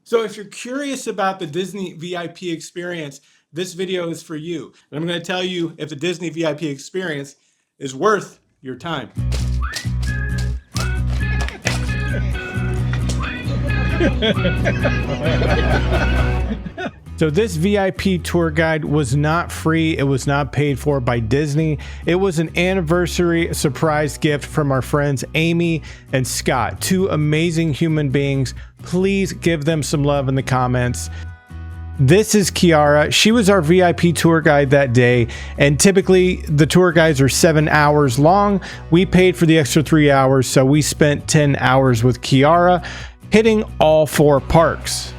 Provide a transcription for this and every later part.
So if you're curious about the Disney VIP experience, this video is for you. And I'm going to tell you if the Disney VIP experience is worth your time. So this VIP tour guide was not free. It was not paid for by Disney. It was an anniversary surprise gift from our friends Amie and Scott, two amazing human beings. Please give them some love in the comments. This is Kiara. She was our VIP tour guide that day, and typically the tour guides are 7 hours long. We paid for the extra 3 hours, so we spent 10 hours with Kiara, hitting all 4 parks.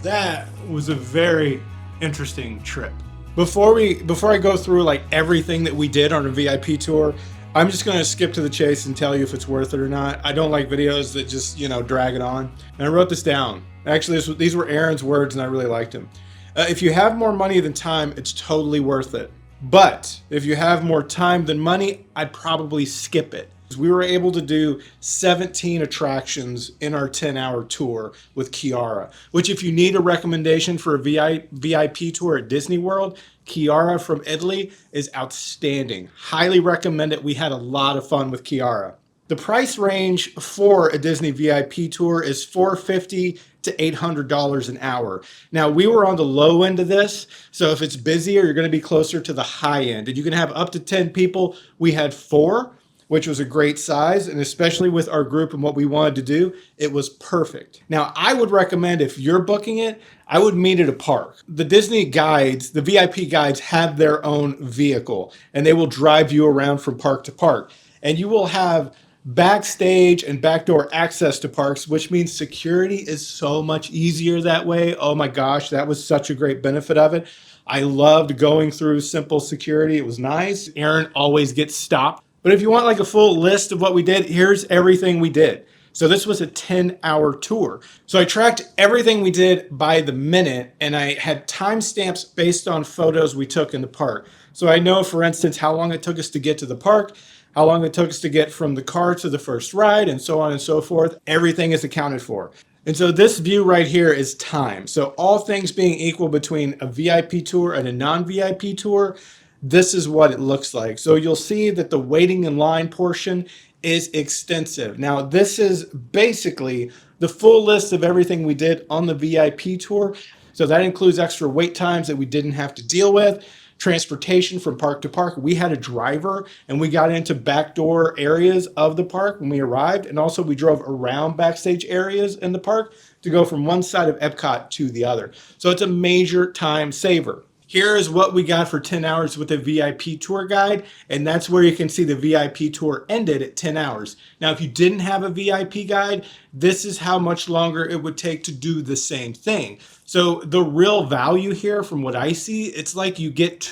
That was a very interesting trip. Before I go through like everything that we did on a VIP tour, I'm just going to skip to the chase and tell you if it's worth it or not. I don't like videos that just, drag it on. And I wrote this down. Actually, these were Aaron's words and I really liked them. If you have more money than time, it's totally worth it. But if you have more time than money, I'd probably skip it. We were able to do 17 attractions in our 10-hour tour with Kiara, which if you need a recommendation for a VIP tour at Disney World, Kiara from Italy is outstanding. Highly recommend it. We had a lot of fun with Kiara. The price range for a Disney VIP tour is $450 to $800 an hour. Now, we were on the low end of this, so if it's busier, you're going to be closer to the high end. And you can have up to 10 people. We had 4. Which was a great size, and especially with our group and what we wanted to do, it was perfect. Now, I would recommend if you're booking it, I would meet at a park. The Disney guides, the VIP guides have their own vehicle, and they will drive you around from park to park. And you will have backstage and backdoor access to parks, which means security is so much easier that way. Oh my gosh, that was such a great benefit of it. I loved going through simple security. It was nice. Aaron always gets stopped. But if you want like a full list of what we did, here's everything we did. So this was a 10-hour tour. So I tracked everything we did by the minute, and I had timestamps based on photos we took in the park. So I know, for instance, how long it took us to get to the park, how long it took us to get from the car to the first ride, and so on and so forth. Everything is accounted for. And so this view right here is time. So all things being equal between a VIP tour and a non-VIP tour, this is what it looks like. So you'll see that the waiting in line portion is extensive. Now, this is basically the full list of everything we did on the VIP tour. So that includes extra wait times that we didn't have to deal with, transportation from park to park. We had a driver and we got into backdoor areas of the park when we arrived. And also we drove around backstage areas in the park to go from one side of Epcot to the other. So it's a major time saver. Here is what we got for 10 hours with a VIP tour guide, and that's where you can see the VIP tour ended at 10 hours. Now, if you didn't have a VIP guide, this is how much longer it would take to do the same thing. So the real value here from what I see, it's like you get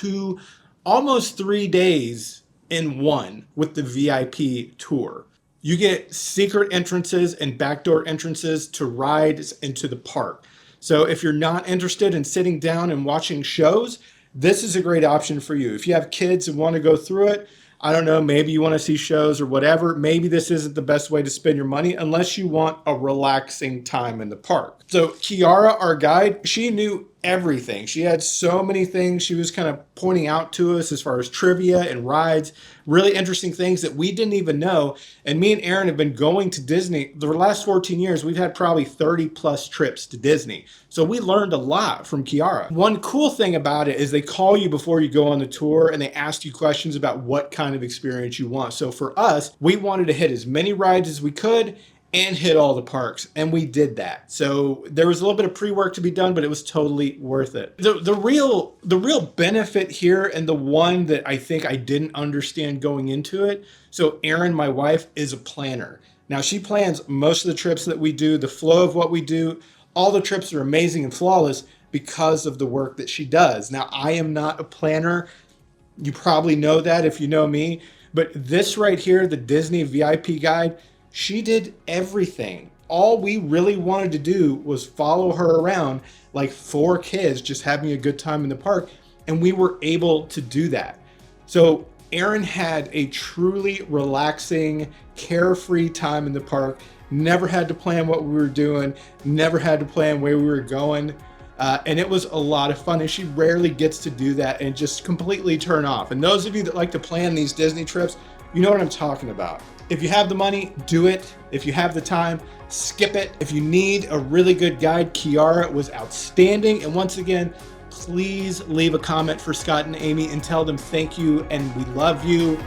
almost 3 days in one with the VIP tour. You get secret entrances and backdoor entrances to rides into the park. So if you're not interested in sitting down and watching shows, this is a great option for you. If you have kids and want to go through it, I don't know, maybe you want to see shows or whatever, maybe this isn't the best way to spend your money unless you want a relaxing time in the park. So Kiara, our guide, she knew everything. She had so many things she was kind of pointing out to us as far as trivia and rides, really interesting things that we didn't even know. And me and Aaron have been going to Disney the last 14 years. We've had probably 30 plus trips to Disney. So we learned a lot from Kiara. One cool thing about it is they call you before you go on the tour and they ask you questions about what kind of experience you want. So for us, we wanted to hit as many rides as we could and hit all the parks, and we did that. So there was a little bit of pre-work to be done, but it was totally worth it. The real benefit here, and the one that I think I didn't understand going into it, so Erin, my wife, is a planner. Now she plans most of the trips that we do, the flow of what we do. All the trips are amazing and flawless because of the work that she does. Now, I am not a planner. You probably know that if you know me, but this right here, the Disney VIP guide, she did everything. All we really wanted to do was follow her around like 4 kids just having a good time in the park, and we were able to do that. So Erin had a truly relaxing, carefree time in the park. never had to plan what we were doing, never had to plan where we were going. And it was a lot of fun, and she rarely gets to do that and just completely turn off. And those of you that like to plan these Disney trips, you know what I'm talking about. If you have the money, do it. If you have the time, skip it. If you need a really good guide, Kiara was outstanding. And once again, please leave a comment for Scott and Amie and tell them thank you and we love you.